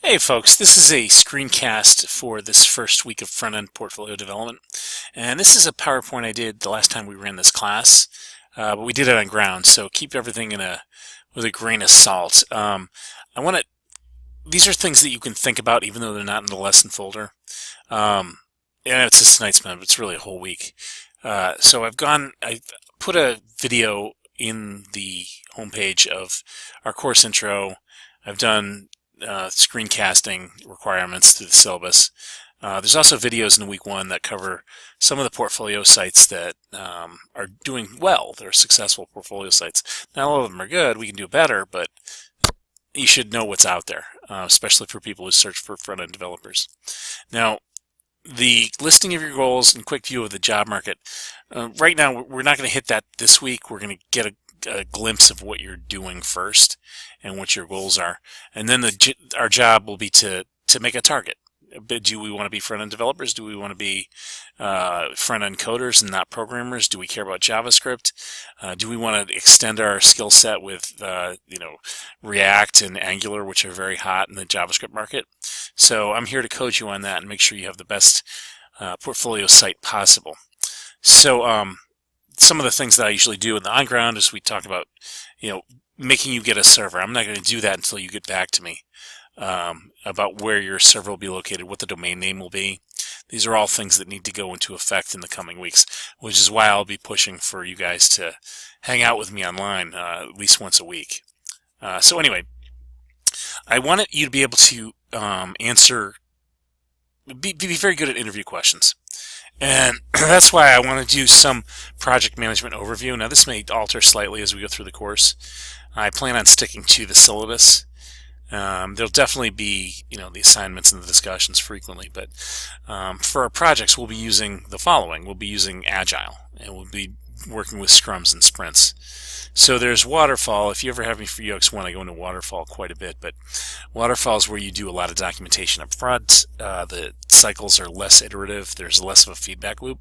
Hey folks, this is a screencast for this first week of front-end portfolio development. And this is a PowerPoint I did the last time we ran this class, but we did it on ground, so keep everything with a grain of salt. These are things that you can think about even though they're not in the lesson folder. And it's just tonight's but it's really a whole week. So I put a video in the homepage of our course intro. I've done screencasting requirements through the syllabus. There's also videos in week one that cover some of the portfolio sites that are doing well. They're successful portfolio sites. Not all of them are good. We can do better, but you should know what's out there, especially for people who search for front-end developers. Now, the listing of your goals and quick view of the job market. Right now, we're not going to hit that this week. We're going to get a glimpse of what you're doing first and what your goals are, and then our job will be to make a target. Do we want to be front-end developers? Do we want to be front-end coders and not programmers? Do we care about JavaScript? Do we want to extend our skill set with React and Angular, which are very hot in the JavaScript market? So I'm here to coach you on that and make sure you have the best portfolio site possible. So some of the things that I usually do in the on-ground is we talk about, making you get a server. I'm not going to do that until you get back to me about where your server will be located, what the domain name will be. These are all things that need to go into effect in the coming weeks, which is why I'll be pushing for you guys to hang out with me online at least once a week. So anyway, I wanted you to be able to be very good at interview questions. And that's why I want to do some project management overview. Now, this may alter slightly as we go through the course. I plan on sticking to the syllabus. There'll definitely be, the assignments and the discussions frequently, but for our projects, we'll be using the following. We'll be using Agile, and we'll be working with Scrums and Sprints. So there's Waterfall. If you ever have me for UX1, I go into Waterfall quite a bit, but Waterfall is where you do a lot of documentation up front. The cycles are less iterative. There's less of a feedback loop.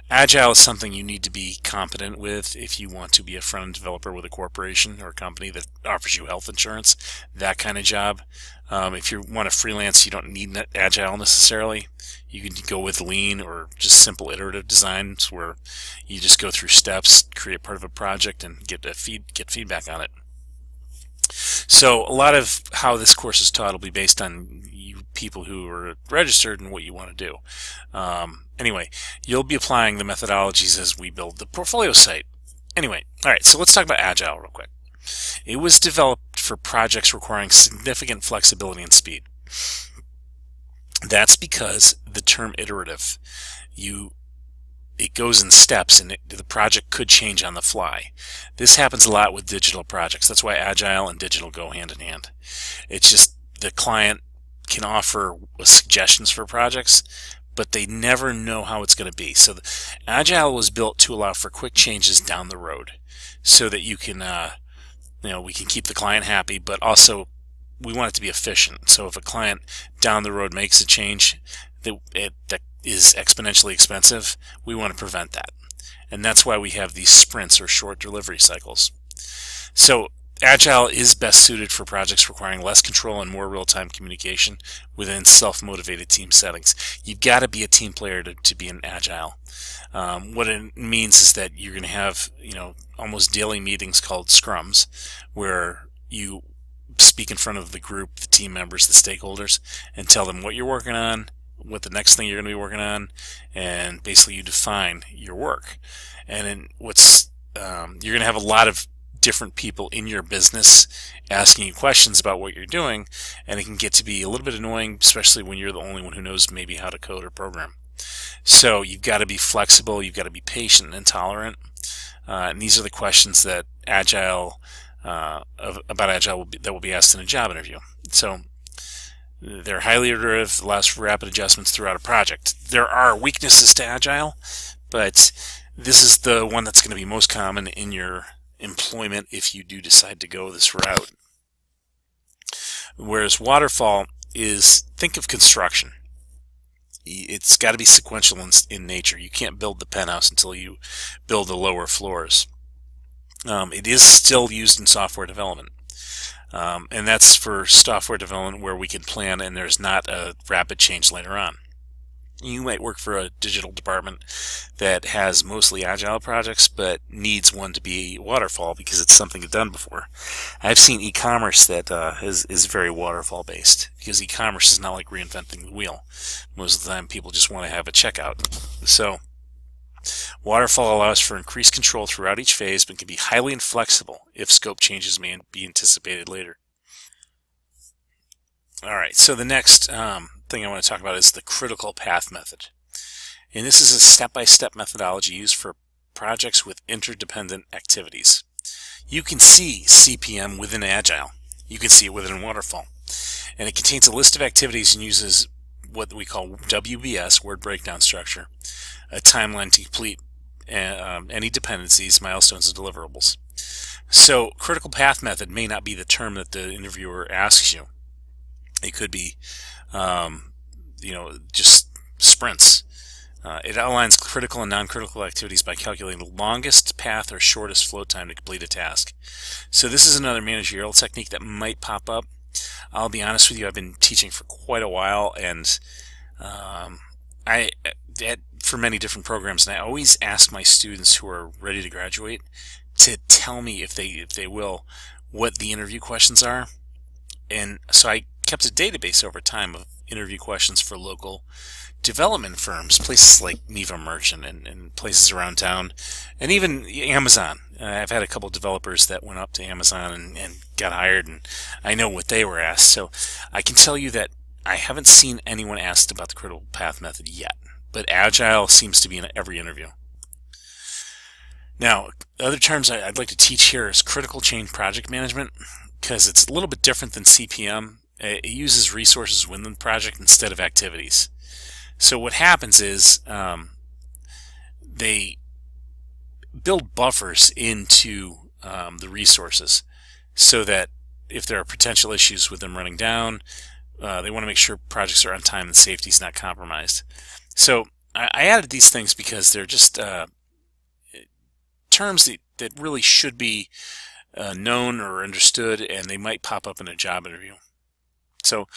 Agile is something you need to be competent with if you want to be a front-end developer with a corporation or a company that offers you health insurance, that kind of job. If you want to freelance, you don't need Agile necessarily. You can go with Lean or just simple iterative designs where you just go through steps, create part of a project, and get feedback on it. So a lot of how this course is taught will be based on you people who are registered and what you want to do. Anyway, you'll be applying the methodologies as we build the portfolio site. Anyway, all right, so let's talk about Agile real quick. It was developed for projects requiring significant flexibility and speed. That's because the term iterative, it goes in steps, and the project could change on the fly. This happens a lot with digital projects. That's why Agile and digital go hand in hand. It's just the client can offer suggestions for projects, but they never know how it's going to be. So Agile was built to allow for quick changes down the road so that you can, we can keep the client happy, but also we want it to be efficient. So if a client down the road makes a change that is exponentially expensive, we want to prevent that. And that's why we have these sprints or short delivery cycles. So Agile is best suited for projects requiring less control and more real-time communication within self-motivated team settings. You've got to be a team player to be an Agile. What it means is that you're going to have, almost daily meetings called Scrums, where you speak in front of the group, the team members, the stakeholders, and tell them what you're working on, what the next thing you're going to be working on, and basically you define your work. And then you're going to have a lot of different people in your business asking you questions about what you're doing, and it can get to be a little bit annoying, especially when you're the only one who knows maybe how to code or program. So you've got to be flexible, you've got to be patient and tolerant, and these are the questions that about Agile that will be asked in a job interview. So they're highly iterative, allows for rapid adjustments throughout a project. There are weaknesses to Agile, but this is the one that's going to be most common in your employment if you do decide to go this route. Whereas Waterfall is, think of construction. It's got to be sequential in nature. You can't build the penthouse until you build the lower floors. It is still used in software development. And that's for software development where we can plan and there's not a rapid change later on. You might work for a digital department that has mostly Agile projects, but needs one to be Waterfall because it's something you've done before. I've seen e-commerce that is very Waterfall based because e-commerce is not like reinventing the wheel. Most of the time people just want to have a checkout. So Waterfall allows for increased control throughout each phase, but can be highly inflexible if scope changes may be anticipated later. Alright, so the next thing I want to talk about is the critical path method. And this is a step-by-step methodology used for projects with interdependent activities. You can see CPM within Agile. You can see it within Waterfall. And it contains a list of activities and uses what we call WBS, word breakdown structure, a timeline to complete any dependencies, milestones, and deliverables. So critical path method may not be the term that the interviewer asks you. It could be, just sprints. It outlines critical and non-critical activities by calculating the longest path or shortest flow time to complete a task. So this is another managerial technique that might pop up. I'll be honest with you, I've been teaching for quite a while, and for many different programs, and I always ask my students who are ready to graduate to tell me, if they will, what the interview questions are. And so I kept a database over time of interview questions for local development firms, places like Neva Merchant and places around town, and even Amazon. I've had a couple of developers that went up to Amazon and got hired, and I know what they were asked. So I can tell you that I haven't seen anyone asked about the critical path method yet, but Agile seems to be in every interview. Now, other terms I'd like to teach here is critical change project management, because it's a little bit different than CPM. It uses resources within the project instead of activities. So what happens is they build buffers into the resources so that if there are potential issues with them running down, they want to make sure projects are on time and safety is not compromised. So I added these things because they're just terms that really should be known or understood, and they might pop up in a job interview. So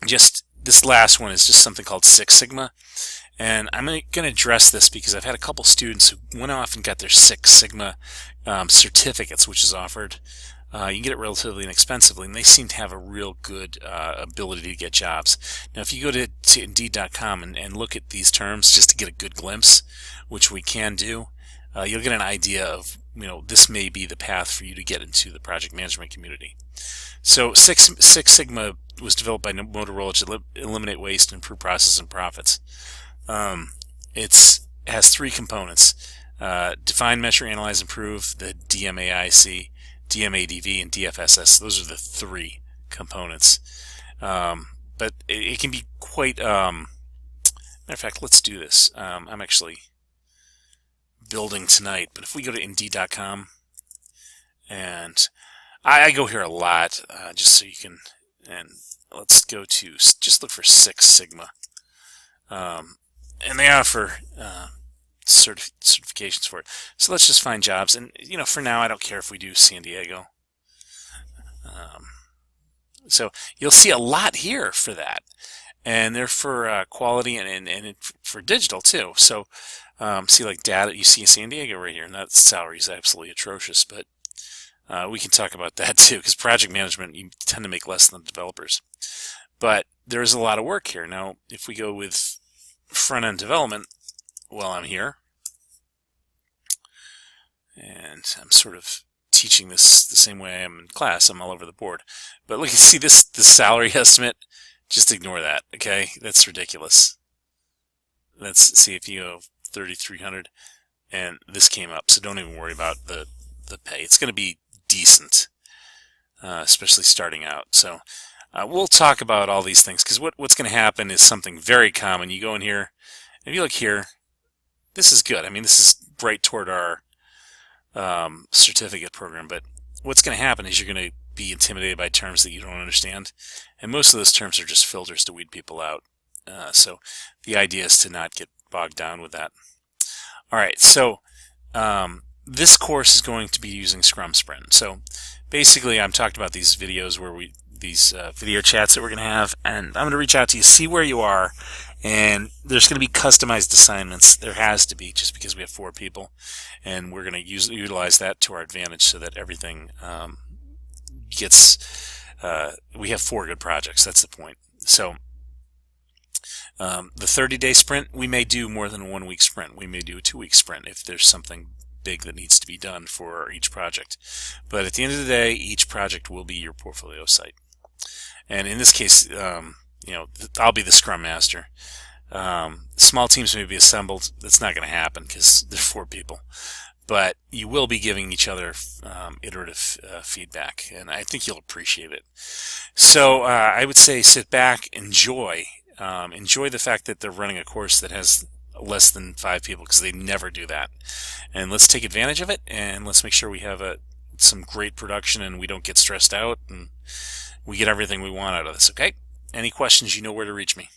just this last one is just something called Six Sigma, and I'm going to address this because I've had a couple students who went off and got their Six Sigma certificates, which is offered. You can get it relatively inexpensively, and they seem to have a real good ability to get jobs. Now, if you go to Indeed.com and look at these terms just to get a good glimpse, which we can do, you'll get an idea of, this may be the path for you to get into the project management community. So Six Sigma was developed by Motorola to eliminate waste and improve process and profits. It has three components: define, measure, analyze, improve, the DMAIC, DMADV, and DFSS. Those are the three components. But it can be quite... matter of fact, let's do this. I'm actually building tonight, but if we go to Indeed.com, and I go here a lot, just so you can, and let's go to, just look for Six Sigma, and they offer certifications for it. So let's just find jobs, and for now I don't care if we do San Diego. So you'll see a lot here for that, and they're for quality and for digital too. So see, like data, you see San Diego right here, and that salary is absolutely atrocious, but we can talk about that too, because project management, you tend to make less than developers. But there's a lot of work here. Now, if we go with front-end development, well, I'm here, and I'm sort of teaching this the same way I am in class. I'm all over the board. But look, you see the salary estimate? Just ignore that, okay? That's ridiculous. Let's see if you go 3,300, and this came up, so don't even worry about the pay. It's going to be decent, especially starting out. So we'll talk about all these things, because what's going to happen is something very common. You go in here, and if you look here, this is good. I mean, this is right toward our certificate program, but what's going to happen is you're going to be intimidated by terms that you don't understand, and most of those terms are just filters to weed people out. So the idea is to not get bogged down with that. All right, so this course is going to be using Scrum Sprint. So basically I'm talking about these videos where these video chats that we're going to have, and I'm going to reach out to you, see where you are, and there's going to be customized assignments. There has to be, just because we have 4 people, and we're going to utilize that to our advantage so that everything gets, we have 4 good projects. That's the point. So the 30-day sprint, we may do more than a 1-week sprint. We may do a 2-week sprint if there's something big that needs to be done for each project. But at the end of the day, each project will be your portfolio site. And in this case, I'll be the Scrum Master. Small teams may be assembled. That's not going to happen because there's 4 people. But you will be giving each other iterative feedback, and I think you'll appreciate it. So I would say sit back, enjoy the fact that they're running a course that has less than 5 people, because they never do that. And let's take advantage of it, and let's make sure we have some great production and we don't get stressed out, and we get everything we want out of this, okay? Any questions, you know where to reach me.